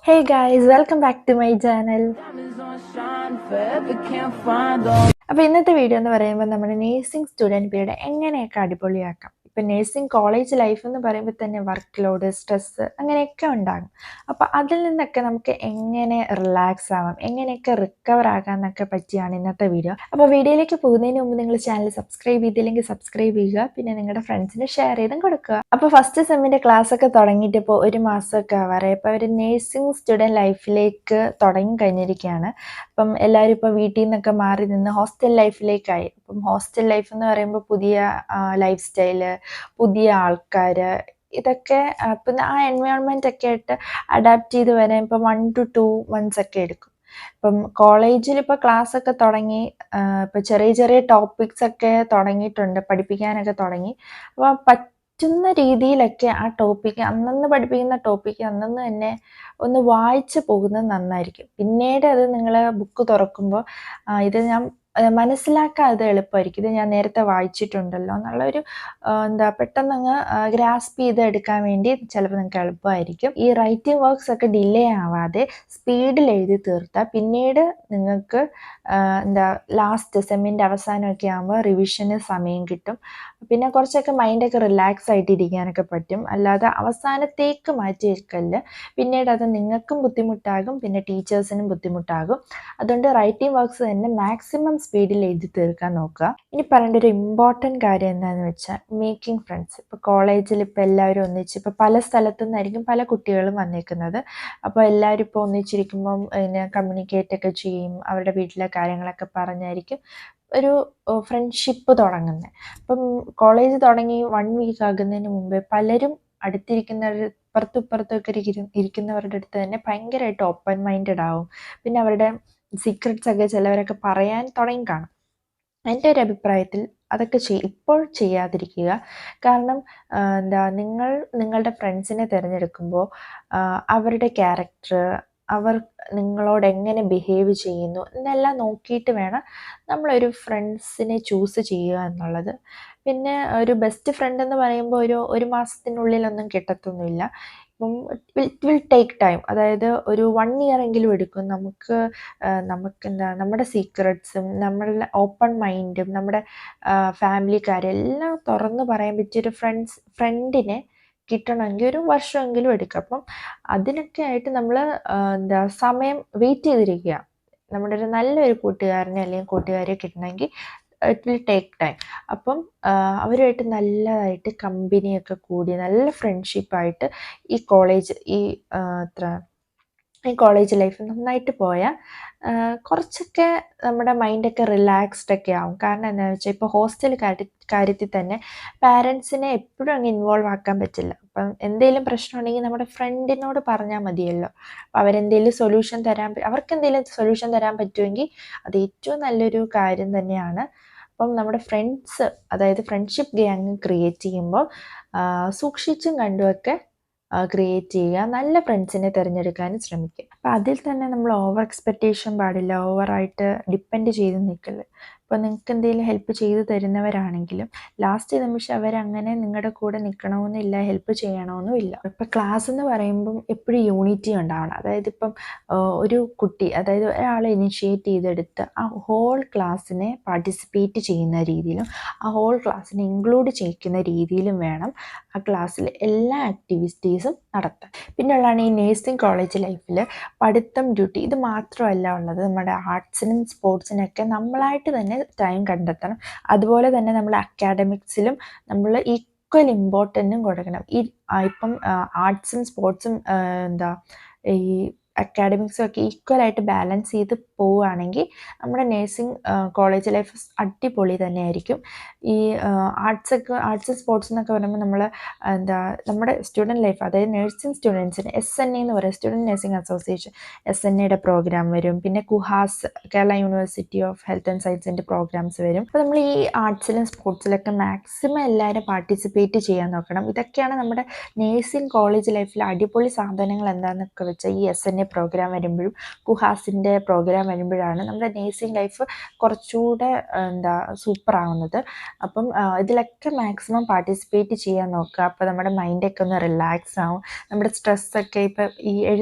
Hey guys, welcome back to my channel. അപ്പോൾ ഇന്നത്തെ video എന്ന് പറയുമ്പോൾ നമ്മുടെ നേഴ്സിംഗ് സ്റ്റുഡൻറ്റ് പീരീഡ് എങ്ങനെയൊക്കെ അടിപൊളിയാക്കാം. ഇപ്പം നേഴ്സിംഗ് കോളേജ് ലൈഫ് എന്ന് പറയുമ്പോൾ തന്നെ വർക്ക് ലോഡ്, സ്ട്രെസ്സ് അങ്ങനെയൊക്കെ ഉണ്ടാകും. അപ്പോൾ അതിൽ നിന്നൊക്കെ നമുക്ക് എങ്ങനെ റിലാക്സ് ആവാം, എങ്ങനെയൊക്കെ റിക്കവർ ആകാം എന്നൊക്കെ പറ്റിയാണ് ഇന്നത്തെ വീഡിയോ. അപ്പോൾ വീഡിയോയിലേക്ക് പോകുന്നതിന് മുമ്പ് നിങ്ങൾ ചാനൽ സബ്സ്ക്രൈബ് ചെയ്തില്ലെങ്കിൽ സബ്സ്ക്രൈബ് ചെയ്യുക, പിന്നെ നിങ്ങളുടെ ഫ്രണ്ട്സിന് ഷെയർ ചെയ്തും കൊടുക്കുക. അപ്പോൾ ഫസ്റ്റ് സെമ്മിൻ്റെ ക്ലാസ് ഒക്കെ തുടങ്ങിയിട്ട് ഇപ്പോൾ ഒരു മാസമൊക്കെ ആവാറായി. ഇപ്പോൾ ഒരു നേഴ്സിംഗ് സ്റ്റുഡൻറ്റ് ലൈഫിലേക്ക് തുടങ്ങി കഴിഞ്ഞിരിക്കുകയാണ്. അപ്പം എല്ലാവരും ഇപ്പോൾ വീട്ടിൽ നിന്നൊക്കെ മാറി നിന്ന് ഹോസ്റ്റൽ ലൈഫിലേക്കായി. അപ്പം ഹോസ്റ്റൽ ലൈഫ് എന്ന് പറയുമ്പോൾ പുതിയ ലൈഫ് സ്റ്റൈല്, പുതിയ ആൾക്കാർ, ഇതൊക്കെ പിന്നെ ആ എൻവയോൺമെൻ്റ് ഒക്കെ ആയിട്ട് അഡാപ്റ്റ് ചെയ്ത് വരാൻ ഇപ്പോൾ 1 to 2 months ഒക്കെ എടുക്കും. ഇപ്പം കോളേജിൽ ഇപ്പോൾ ക്ലാസ് ഒക്കെ തുടങ്ങി, ഇപ്പോൾ ചെറിയ ചെറിയ ടോപ്പിക്സ് ഒക്കെ തുടങ്ങിയിട്ടുണ്ട്, പഠിപ്പിക്കാനൊക്കെ തുടങ്ങി. അപ്പോൾ പറ്റുന്ന രീതിയിലൊക്കെ ആ ടോപ്പിക്ക് അന്നന്ന് പഠിപ്പിക്കുന്ന ടോപ്പിക്ക് അന്നന്ന് തന്നെ ഒന്ന് വായിച്ച് പോകുന്നത് നന്നായിരിക്കും. പിന്നീട് അത് നിങ്ങൾ ബുക്ക് തുറക്കുമ്പോൾ ഇത് ഞാൻ മനസ്സിലാക്കാൻ അത് എളുപ്പമായിരിക്കും. ഇത് ഞാൻ നേരത്തെ വായിച്ചിട്ടുണ്ടല്ലോ എന്നുള്ളൊരു പെട്ടെന്നങ്ങ് ഗ്രാസ്പ് ചെയ്ത് എടുക്കാൻ വേണ്ടി ചിലപ്പോൾ നിങ്ങൾക്ക് എളുപ്പമായിരിക്കും. ഈ റൈറ്റിംഗ് വർക്ക്സ് ഒക്കെ ഡിലേ ആവാതെ സ്പീഡിൽ എഴുതി തീർത്താൽ പിന്നീട് നിങ്ങൾക്ക് ലാസ്റ്റ് സെമ്മിൻ്റെ അവസാനമൊക്കെ ആകുമ്പോൾ റിവിഷന് സമയം കിട്ടും. പിന്നെ കുറച്ചൊക്കെ മൈൻഡൊക്കെ റിലാക്സ് ആയിട്ട് ഇരിക്കാനൊക്കെ പറ്റും. അല്ലാതെ അവസാനത്തേക്ക് മാറ്റി വെക്കല് പിന്നീട് അത് നിങ്ങൾക്കും ബുദ്ധിമുട്ടാകും, പിന്നെ ടീച്ചേഴ്സിനും ബുദ്ധിമുട്ടാകും. അതുകൊണ്ട് റൈറ്റിംഗ് വർക്ക്സ് തന്നെ മാക്സിമം സ്പീഡിൽ എഴുതി തീർക്കാൻ നോക്കുക. ഇനി പറയേണ്ട ഒരു ഇമ്പോർട്ടൻറ്റ് കാര്യം എന്താണെന്ന് വെച്ചാൽ മേക്കിംഗ് ഫ്രണ്ട്സ്. ഇപ്പോൾ കോളേജിൽ ഇപ്പോൾ എല്ലാവരും ഒന്നിച്ച് ഇപ്പോൾ പല സ്ഥലത്തു നിന്നായിരിക്കും പല കുട്ടികളും വന്നേക്കുന്നത്. അപ്പോൾ എല്ലാവരും ഇപ്പോൾ ഒന്നിച്ചിരിക്കുമ്പം കമ്മ്യൂണിക്കേറ്റ് ഒക്കെ ചെയ്യും, അവരുടെ വീട്ടിലെ കാര്യങ്ങളൊക്കെ പറഞ്ഞായിരിക്കും ഒരു ഫ്രണ്ട്ഷിപ്പ് തുടങ്ങുന്നത്. അപ്പം കോളേജ് തുടങ്ങി 1 week ആകുന്നതിന് മുമ്പേ പലരും അടുത്തിരിക്കുന്നവർ ഇപ്പുറത്തൊക്കെ ഇരിക്കുന്നവരുടെ അടുത്ത് തന്നെ ഭയങ്കരമായിട്ട് ഓപ്പൺ മൈൻഡഡ് ആവും. പിന്നെ അവരുടെ സീക്രട്സ് ഒക്കെ ചിലവരൊക്കെ പറയാൻ തുടങ്ങി കാണും. എൻ്റെ ഒരു അഭിപ്രായത്തിൽ അതൊക്കെ ഇപ്പോൾ ചെയ്യാതിരിക്കുക. കാരണം നിങ്ങൾ നിങ്ങളുടെ ഫ്രണ്ട്സിനെ തിരഞ്ഞെടുക്കുമ്പോൾ അവരുടെ ക്യാരക്ടർ, അവർ നിങ്ങളോട് എങ്ങനെ ബിഹേവ് ചെയ്യുന്നു എന്നെല്ലാം നോക്കിയിട്ട് വേണം നമ്മളൊരു ഫ്രണ്ട്സിനെ ചൂസ് ചെയ്യുക എന്നുള്ളത്. പിന്നെ ഒരു ബെസ്റ്റ് ഫ്രണ്ട് എന്ന് പറയുമ്പോൾ ഒരു മാസത്തിനുള്ളിലൊന്നും കിട്ടത്തൊന്നുമില്ല. ഇപ്പം ഇറ്റ് വിൽ ടേക്ക് ടൈം. അതായത് ഒരു 1 year എങ്കിലും എടുക്കും നമ്മുടെ സീക്രട്സും നമ്മളുടെ ഓപ്പൺ മൈൻഡും നമ്മുടെ ഫാമിലിക്കാരെല്ലാം തുറന്ന് പറയാൻ പറ്റിയൊരു ഫ്രണ്ടിനെ കിട്ടണമെങ്കിൽ ഒരു വർഷമെങ്കിലും എടുക്കും. അപ്പം അതിനൊക്കെ ആയിട്ട് നമ്മൾ സമയം വെയിറ്റ് ചെയ്തിരിക്കുക. നമ്മുടെ ഒരു നല്ലൊരു കൂട്ടുകാരനെ അല്ലെങ്കിൽ കൂട്ടുകാരിയെ കിട്ടണമെങ്കിൽ ഇറ്റ് വിൽ ടേക്ക് ടൈം. അപ്പം അവരുമായിട്ട് നല്ലതായിട്ട് കമ്പനിയൊക്കെ കൂടി നല്ല ഫ്രണ്ട്ഷിപ്പായിട്ട് ഈ കോളേജ് ലൈഫ് നന്നായിട്ട് പോയാൽ കുറച്ചൊക്കെ നമ്മുടെ മൈൻഡൊക്കെ റിലാക്സ്ഡ് ഒക്കെ ആവും. കാരണം എന്താണെന്ന് വെച്ചാൽ ഇപ്പോൾ ഹോസ്റ്റൽ കാര്യത്തിൽ തന്നെ പാരൻസിനെ എപ്പോഴും അങ്ങ് ഇൻവോൾവ് ആക്കാൻ പറ്റില്ല. അപ്പം എന്തെങ്കിലും പ്രശ്നമുണ്ടെങ്കിൽ നമ്മുടെ ഫ്രണ്ടിനോട് പറഞ്ഞാൽ മതിയല്ലോ. അപ്പോൾ അവർക്ക് എന്തെങ്കിലും സൊല്യൂഷൻ തരാൻ പറ്റുമെങ്കിൽ അത് ഏറ്റവും നല്ലൊരു കാര്യം തന്നെയാണ്. അപ്പം നമ്മുടെ ഫ്രണ്ട്സ്, അതായത് ഫ്രണ്ട്ഷിപ്പ് ഗ്യാങ് ക്രിയേറ്റ് ചെയ്യുമ്പോൾ സൂക്ഷിച്ചും കണ്ടുമൊക്കെ ക്രിയേറ്റ് ചെയ്യുക. നല്ല ഫ്രണ്ട്സിനെ തിരഞ്ഞെടുക്കാനും ശ്രമിക്കുക. അപ്പോൾ അതിൽ തന്നെ നമ്മൾ ഓവർ എക്സ്പെക്റ്റേഷൻ പാടില്ല, ഓവറായിട്ട് ഡിപ്പെൻഡ് ചെയ്ത് നിൽക്കരുത്. ഇപ്പോൾ നിങ്ങൾക്ക് എന്തെങ്കിലും ഹെൽപ്പ് ചെയ്ത് തരുന്നവരാണെങ്കിലും ലാസ്റ്റ് നിമിഷം അവരങ്ങനെ നിങ്ങളുടെ കൂടെ നിൽക്കണമെന്നില്ല, ഹെൽപ്പ് ചെയ്യണമെന്നുമില്ല. ഇപ്പോൾ ക്ലാസ് എന്ന് പറയുമ്പം എപ്പോഴും യൂണിറ്റി ഉണ്ടാവണം. അതായത് ഇപ്പം ഒരു കുട്ടി, അതായത് ഒരാളെ ഇനിഷ്യേറ്റ് ചെയ്തെടുത്ത് ആ ഹോൾ ക്ലാസ്സിനെ പാർട്ടിസിപ്പേറ്റ് ചെയ്യുന്ന രീതിയിലും ആ ഹോൾ ക്ലാസ്സിനെ ഇൻക്ലൂഡ് ചെയ്യിക്കുന്ന രീതിയിലും വേണം ആ ക്ലാസ്സിൽ എല്ലാ ആക്ടിവിറ്റീസും നടത്താൻ. പിന്നെയുള്ളതാണ് ഈ നേഴ്സിംഗ് കോളേജ് ലൈഫിൽ പഠിത്തം, ഡ്യൂട്ടി ഇത് മാത്രമല്ല ഉള്ളത്. നമ്മുടെ ആർട്സിനും സ്പോർട്സിനൊക്കെ നമ്മളായിട്ട് തന്നെ ടൈം കണ്ടെത്തണം. അതുപോലെ തന്നെ നമ്മൾ അക്കാഡമിക്സിലും നമ്മൾ ഈക്വൽ ഇമ്പോർട്ടൻറ്റും കൊടുക്കണം. ഇപ്പം ആർട്സും സ്പോർട്സും ഈ അക്കാഡമിക്സും ഒക്കെ ഈക്വലായിട്ട് ബാലൻസ് ചെയ്ത് പോവുകയാണെങ്കിൽ നമ്മുടെ നേഴ്സിംഗ് കോളേജ് ലൈഫ് അടിപൊളി തന്നെയായിരിക്കും. ഈ ആർട്സും സ്പോർട്സ് എന്നൊക്കെ പറയുമ്പോൾ നമ്മുടെ സ്റ്റുഡൻറ്റ് ലൈഫ്, അതായത് നേഴ്സിംഗ് സ്റ്റുഡൻസിന് SNA എന്ന് പറയും, സ്റ്റുഡൻറ്റ് നേഴ്സിംഗ് അസോസിയേഷൻ, SNAയുടെ പ്രോഗ്രാം വരും. പിന്നെ Kuhas, Kerala university of health and സയൻസിൻ്റെ പ്രോഗ്രാംസ് വരും. അപ്പോൾ നമ്മൾ ഈ ആർട്സിലും സ്പോർട്സിലൊക്കെ മാക്സിമം എല്ലാവരും പാർട്ടിസിപ്പേറ്റ് ചെയ്യാൻ നോക്കണം. ഇതൊക്കെയാണ് നമ്മുടെ നേഴ്സിംഗ് കോളേജ് ലൈഫിൽ അടിപൊളി സാധനങ്ങൾ എന്താണെന്നൊക്കെ വെച്ചാൽ ഈ SNA പ്രോഗ്രാം വരുമ്പോഴും കുഹാസിൻ്റെ പ്രോഗ്രാം വരുമ്പോഴാണ് നമ്മുടെ നേഴ്സിംഗ് ലൈഫ് കുറച്ചുകൂടെ സൂപ്പർ ആവുന്നത്. അപ്പം ഇതിലൊക്കെ മാക്സിമം പാർട്ടിസിപ്പേറ്റ് ചെയ്യാൻ നോക്കുക. അപ്പോൾ നമ്മുടെ മൈൻഡൊക്കെ ഒന്ന് റിലാക്സ് ആവും. നമ്മുടെ സ്ട്രെസ്സൊക്കെ ഇപ്പോൾ ഈ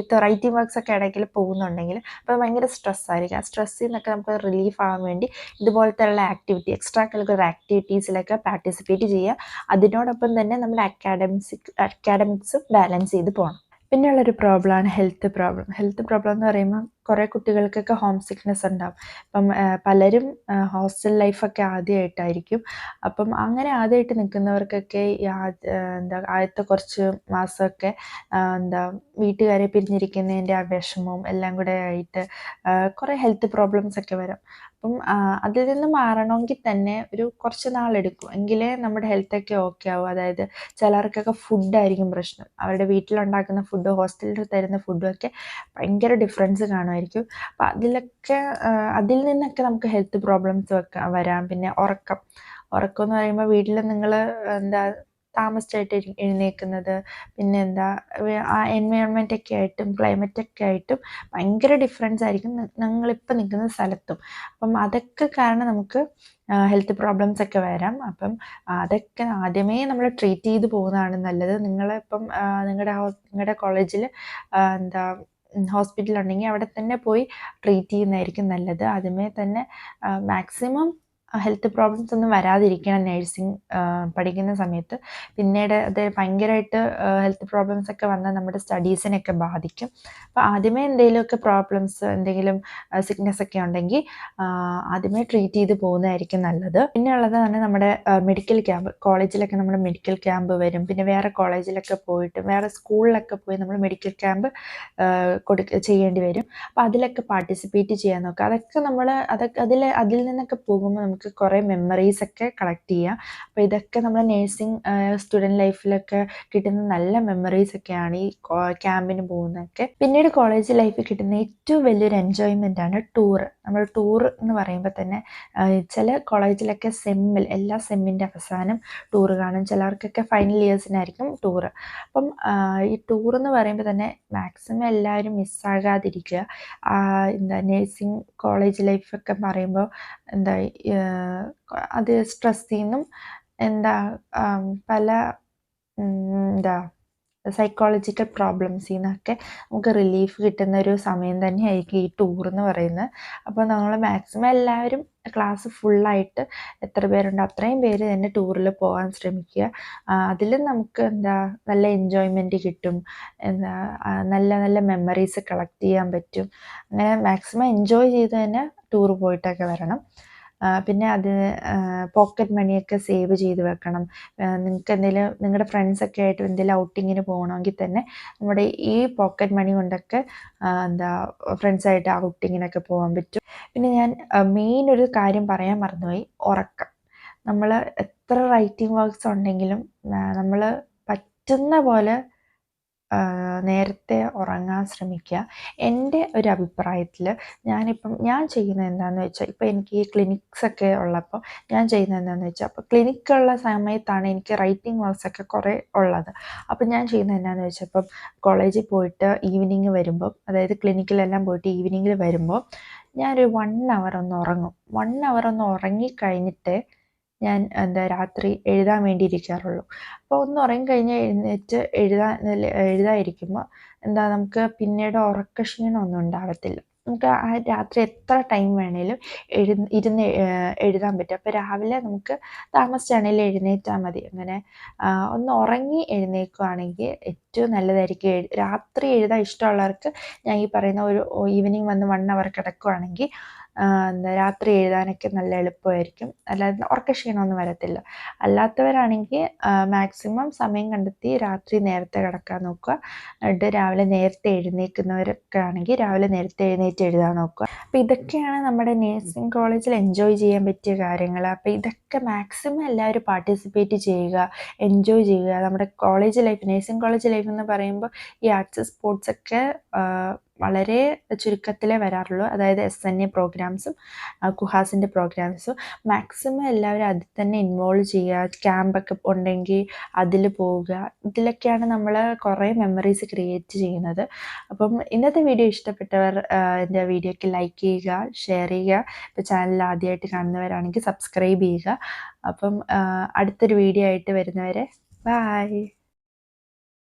റൈറ്റിംഗ് വർക്ക്സ് ഒക്കെ ഇടയ്ക്കിൽ പോകുന്നുണ്ടെങ്കിൽ അപ്പോൾ ഭയങ്കര സ്ട്രെസ്സായിരിക്കും. ആ സ്ട്രെസ്സിൽ നിന്നൊക്കെ നമുക്ക് റിലീഫ് ആവാൻ വേണ്ടി ഇതുപോലത്തെയുള്ള എക്സ്ട്രാ കരിക്കുലർ ആക്ടിവിറ്റീസിലൊക്കെ പാർട്ടിസിപ്പേറ്റ് ചെയ്യുക. അതിനോടൊപ്പം തന്നെ നമ്മുടെ അക്കാഡമിക്സും ബാലൻസ് ചെയ്ത് പോകണം. പിന്നെയുള്ളൊരു പ്രോബ്ലമാണ് ഹെൽത്ത് പ്രോബ്ലം എന്ന് പറയുമ്പോൾ കുറേ കുട്ടികൾക്കൊക്കെ ഹോം സിക്നെസ് ഉണ്ടാവും. അപ്പം പലരും ഹോസ്റ്റൽ ലൈഫൊക്കെ ആദ്യമായിട്ടായിരിക്കും. അപ്പം അങ്ങനെ ആദ്യമായിട്ട് നിൽക്കുന്നവർക്കൊക്കെ ഈ ആദ്യത്തെ കുറച്ച് മാസമൊക്കെ വീട്ടുകാരെ പിരിഞ്ഞിരിക്കുന്നതിൻ്റെ ആ വിഷമവും എല്ലാം കൂടെ ആയിട്ട് കുറേ ഹെൽത്ത് പ്രോബ്ലംസ് ഒക്കെ വരും. അപ്പം അതിൽ നിന്ന് മാറണമെങ്കിൽ തന്നെ ഒരു കുറച്ച് നാളെടുക്കും, എങ്കിലേ നമ്മുടെ ഹെൽത്തൊക്കെ ഓക്കെ ആവും. അതായത് ചിലർക്കൊക്കെ ഫുഡായിരിക്കും പ്രശ്നം. അവരുടെ വീട്ടിലുണ്ടാക്കുന്ന ഫുഡ് ഹോസ്റ്റലിൽ തരുന്ന ഫുഡും ഒക്കെ ഭയങ്കര ഡിഫറൻസ് കാണുമായിരിക്കും. അപ്പം അതിൽ നിന്നൊക്കെ നമുക്ക് ഹെൽത്ത് പ്രോബ്ലംസ് വരാം. പിന്നെ ഉറക്കം എന്ന് പറയുമ്പോൾ വീട്ടിൽ നിങ്ങൾ താമസിച്ചായിട്ട് എഴുന്നേൽക്കുന്നത്, പിന്നെ ആ എൻവയോൺമെൻറ്റൊക്കെ ആയിട്ടും ക്ലൈമറ്റൊക്കെ ആയിട്ടും ഭയങ്കര ഡിഫറൻസ് ആയിരിക്കും ഞങ്ങളിപ്പോൾ നിൽക്കുന്ന സ്ഥലത്തും. അപ്പം അതൊക്കെ കാരണം നമുക്ക് ഹെൽത്ത് പ്രോബ്ലംസ് ഒക്കെ വരാം. അപ്പം അതൊക്കെ ആദ്യമേ നമ്മൾ ട്രീറ്റ് ചെയ്ത് പോകുന്നതാണ് നല്ലത്. നിങ്ങളിപ്പം നിങ്ങളുടെ കോളേജിൽ ഹോസ്പിറ്റലുണ്ടെങ്കിൽ അവിടെ തന്നെ പോയി ട്രീറ്റ് ചെയ്യുന്നതായിരിക്കും നല്ലത്. ആദ്യമേ തന്നെ മാക്സിമം ഹെൽത്ത് പ്രോബ്ലംസ് ഒന്നും വരാതിരിക്കണം നേഴ്സിംഗ് പഠിക്കുന്ന സമയത്ത്. പിന്നീട് അത് ഭയങ്കരമായിട്ട് ഹെൽത്ത് പ്രോബ്ലംസ് ഒക്കെ വന്നാൽ നമ്മുടെ സ്റ്റഡീസിനെയൊക്കെ ബാധിക്കും. അപ്പോൾ ആദ്യമേ എന്തെങ്കിലും സിക്നെസ് ഒക്കെ ഉണ്ടെങ്കിൽ ആദ്യമേ ട്രീറ്റ് ചെയ്ത് പോകുന്നതായിരിക്കും നല്ലത്. പിന്നെ ഉള്ളതാണ് നമ്മുടെ മെഡിക്കൽ ക്യാമ്പ്. കോളേജിലൊക്കെ നമ്മുടെ മെഡിക്കൽ ക്യാമ്പ് വരും. പിന്നെ വേറെ കോളേജിലൊക്കെ പോയിട്ട് വേറെ സ്കൂളിലൊക്കെ പോയി നമ്മൾ മെഡിക്കൽ ക്യാമ്പ് ചെയ്യേണ്ടി വരും. അപ്പോൾ അതിലൊക്കെ പാർട്ടിസിപ്പേറ്റ് ചെയ്യാൻ നോക്കുക. അതിൽ നിന്നൊക്കെ പോകുമ്പോൾ നമുക്ക് കുറേ മെമ്മറീസൊക്കെ കളക്ട് ചെയ്യാം. അപ്പോൾ ഇതൊക്കെ നമ്മുടെ നേഴ്സിംഗ് സ്റ്റുഡൻറ്റ് ലൈഫിലൊക്കെ കിട്ടുന്ന നല്ല മെമ്മറീസൊക്കെയാണ് ഈ ക്യാമ്പിന് പോകുന്നതൊക്കെ. പിന്നീട് കോളേജ് ലൈഫിൽ കിട്ടുന്ന ഏറ്റവും വലിയൊരു എൻജോയ്മെൻ്റാണ് ടൂറ്. നമ്മൾ ടൂർ എന്ന് പറയുമ്പോൾ തന്നെ ചില കോളേജിലൊക്കെ എല്ലാ സെമ്മിൻ്റെ അവസാനം ടൂറ് കാണും. ചിലർക്കൊക്കെ ഫൈനൽ ഇയേഴ്സിനായിരിക്കും ടൂറ്. അപ്പം ഈ ടൂറെന്ന് പറയുമ്പോൾ തന്നെ മാക്സിമം എല്ലാവരും മിസ്സാകാതിരിക്കുക. നേഴ്സിംഗ് കോളേജ് ലൈഫൊക്കെ പറയുമ്പോൾ അത് സ്ട്രെസ്സിൽ നിന്നും പല സൈക്കോളജിക്കൽ പ്രോബ്ലംസിൽ നിന്നൊക്കെ നമുക്ക് റിലീഫ് കിട്ടുന്ന ഒരു സമയം തന്നെയായിരിക്കും ഈ ടൂർ എന്ന് പറയുന്നത്. അപ്പോൾ നമ്മൾ മാക്സിമം എല്ലാവരും ക്ലാസ് ഫുള്ളായിട്ട് എത്ര പേരുണ്ട് അത്രയും പേര് തന്നെ ടൂറിൽ പോകാൻ ശ്രമിക്കുക. അതിൽ നമുക്ക് നല്ല എൻജോയ്മെൻറ്റ് കിട്ടും, നല്ല നല്ല മെമ്മറീസ് കളക്ട് ചെയ്യാൻ പറ്റും. അങ്ങനെ മാക്സിമം എൻജോയ് ചെയ്ത് തന്നെ ടൂർ പോയിട്ടൊക്കെ വരണം. പിന്നെ പോക്കറ്റ് മണിയൊക്കെ സേവ് ചെയ്ത് വെക്കണം. നിങ്ങൾക്ക് നിങ്ങളുടെ ഫ്രണ്ട്സൊക്കെ ആയിട്ട് എന്തെങ്കിലും ഔട്ടിങ്ങിന് പോകണമെങ്കിൽ തന്നെ നമ്മുടെ ഈ പോക്കറ്റ് മണി കൊണ്ടൊക്കെ ഫ്രണ്ട്സായിട്ട് ഔട്ടിങ്ങിനൊക്കെ പോകാൻ പറ്റും. പിന്നെ ഞാൻ മെയിൻ ഒരു കാര്യം പറയാൻ മറന്നുപോയി, ഉറക്കം. നമ്മൾ എത്ര റൈറ്റിംഗ് വർക്ക്സ് ഉണ്ടെങ്കിലും നമ്മൾ പറ്റുന്ന പോലെ നേരത്തെ ഉറങ്ങാൻ ശ്രമിക്കുക. എൻ്റെ ഒരു അഭിപ്രായത്തിൽ ഞാൻ ചെയ്യുന്നത് എന്താണെന്ന് വെച്ചാൽ, ഇപ്പോൾ എനിക്ക് ഈ ക്ലിനിക്സൊക്കെ ഉള്ളപ്പോൾ ഞാൻ ചെയ്യുന്നത് എന്താണെന്ന് വെച്ചാൽ, അപ്പോൾ ക്ലിനിക്കുള്ള സമയത്താണ് എനിക്ക് റൈറ്റിംഗ് വർക്ക്സൊക്കെ കുറേ ഉള്ളത്. അപ്പോൾ ഞാൻ ചെയ്യുന്നത് എന്താണെന്ന് വെച്ചാൽ, ഇപ്പം കോളേജിൽ പോയിട്ട് ഈവനിങ് വരുമ്പോൾ, അതായത് ക്ലിനിക്കിലെല്ലാം പോയിട്ട് ഈവനിങ്ങിൽ വരുമ്പോൾ ഞാനൊരു 1 hour ഒന്ന് ഉറങ്ങും. 1 hour ഒന്ന് ഉറങ്ങിക്കഴിഞ്ഞിട്ട് ഞാൻ രാത്രി എഴുതാൻ വേണ്ടി ഇരിക്കാറുള്ളൂ. അപ്പോൾ ഒന്ന് ഉറങ്ങിക്കഴിഞ്ഞ് എഴുന്നേറ്റ് എഴുതാതിരിക്കുമ്പോൾ നമുക്ക് പിന്നീട് ഉറക്കക്ഷീണമൊന്നും ഉണ്ടാകത്തില്ല. നമുക്ക് ആ രാത്രി എത്ര ടൈം വേണേലും ഇരുന്ന് എഴുതാൻ പറ്റും. അപ്പോൾ രാവിലെ നമുക്ക് താമസിച്ചാണെങ്കിലും എഴുന്നേറ്റാൽ മതി. അങ്ങനെ ഒന്ന് ഉറങ്ങി എഴുന്നേൽക്കുകയാണെങ്കിൽ ഏറ്റവും നല്ലതായിരിക്കും. രാത്രി എഴുതാൻ ഇഷ്ടമുള്ളവർക്ക് ഞാൻ ഈ പറയുന്ന ഒരു ഈവനിങ് വന്ന് 1 hour കിടക്കുകയാണെങ്കിൽ രാത്രി എഴുതാനൊക്കെ നല്ല എളുപ്പമായിരിക്കും. അല്ലാതെ ഉറക്കക്ഷീണമൊന്നും വരത്തില്ല. അല്ലാത്തവരാണെങ്കിൽ മാക്സിമം സമയം കണ്ടെത്തി രാത്രി നേരത്തെ കിടക്കാൻ നോക്കുക. എന്നിട്ട് രാവിലെ നേരത്തെ എഴുന്നേൽക്കുന്നവരൊക്കെ ആണെങ്കിൽ രാവിലെ നേരത്തെ എഴുന്നേറ്റ് എഴുതാൻ നോക്കുക. അപ്പോൾ ഇതൊക്കെയാണ് നമ്മുടെ നേഴ്സിംഗ് കോളേജിൽ എൻജോയ് ചെയ്യാൻ പറ്റിയ കാര്യങ്ങൾ. അപ്പോൾ ഇതൊക്കെ മാക്സിമം എല്ലാവരും പാർട്ടിസിപ്പേറ്റ് ചെയ്യുക, എൻജോയ് ചെയ്യുക. നമ്മുടെ college life, nursing college life എന്ന് പറയുമ്പോൾ ഈ ആർട്സ് സ്പോർട്സൊക്കെ വളരെ ചുരുക്കത്തിലേ വരാറുള്ളൂ. അതായത് SNA പ്രോഗ്രാംസും കുഹാസിൻ്റെ പ്രോഗ്രാംസും മാക്സിമം എല്ലാവരും അതിൽ തന്നെ ഇൻവോൾവ് ചെയ്യുക. ക്യാമ്പൊക്കെ ഉണ്ടെങ്കിൽ അതിൽ പോവുക. ഇതിലൊക്കെയാണ് നമ്മൾ കുറേ മെമ്മറീസ് ക്രിയേറ്റ് ചെയ്യുന്നത്. അപ്പം ഇന്നത്തെ വീഡിയോ ഇഷ്ടപ്പെട്ടവർ എൻ്റെ വീഡിയോയ്ക്ക് ലൈക്ക് ചെയ്യുക, ഷെയർ ചെയ്യുക. ഇപ്പോൾ ചാനൽ ആദ്യമായിട്ട് കാണുന്നവരാണെങ്കിൽ സബ്സ്ക്രൈബ് ചെയ്യുക. അപ്പം അടുത്തൊരു വീഡിയോ ആയിട്ട് വരുന്നവരെ ബൈ.